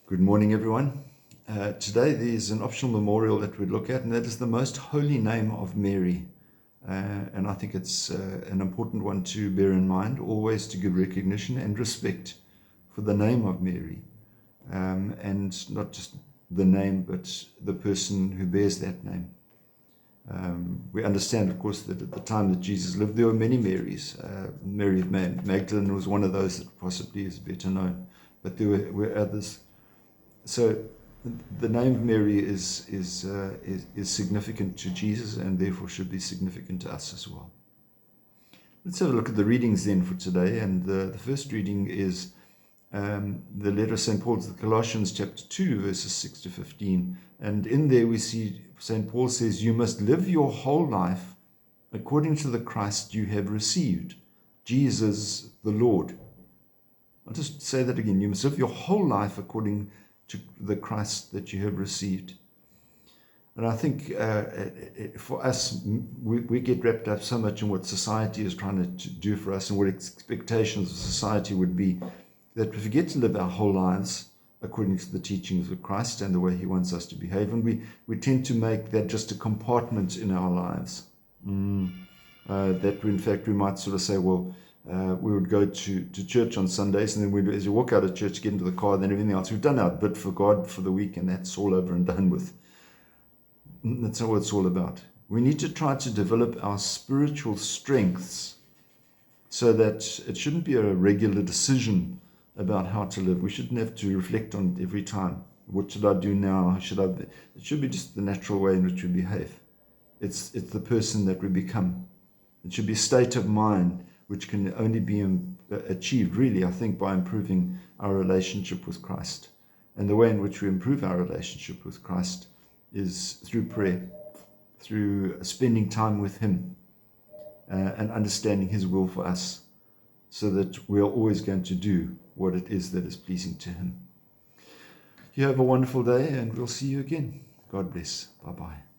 Good morning, everyone. Today there's an optional memorial that we look at, and that is the most holy name of Mary. And I think it's an important one to bear in mind, always to give recognition and respect for the name of Mary. And not just the name, but the person who bears that name. We understand, of course, that at the time that Jesus lived, there were many Marys. Mary of Magdalene was one of those that possibly is better known, but there were others. So the name of Mary is significant to Jesus, and therefore should be significant to us as well. Let's have a look at the readings then for today. And the first reading is the letter of St. Paul to the Colossians, chapter 2, verses 6 to 15. And in there we see St. Paul says, "You must live your whole life according to the Christ you have received, Jesus the Lord." I'll just say that again. You must live your whole life according to the Christ that you have received. And I think for us, we get wrapped up so much in what society is trying to do for us and what expectations of society would be, that we forget to live our whole lives according to the teachings of Christ and the way he wants us to behave. And we tend to make that just a compartment in our lives. That in fact we might sort of say, well, we would go to church on Sundays, and then as you walk out of church, get into the car, then everything else. We've done our bit for God for the week, and that's all over and done with. That's not what it's all about. We need to try to develop our spiritual strengths so that it shouldn't be a regular decision about how to live. We shouldn't have to reflect on it every time. What should I do now? How should I be? It should be just the natural way in which we behave. It's the person that we become. It should be a state of mind which can only be achieved, really, I think, by improving our relationship with Christ. And the way in which we improve our relationship with Christ is through prayer, through spending time with him, and understanding his will for us, so that we are always going to do what it is that is pleasing to him. You have a wonderful day, and we'll see you again. God bless. Bye-bye.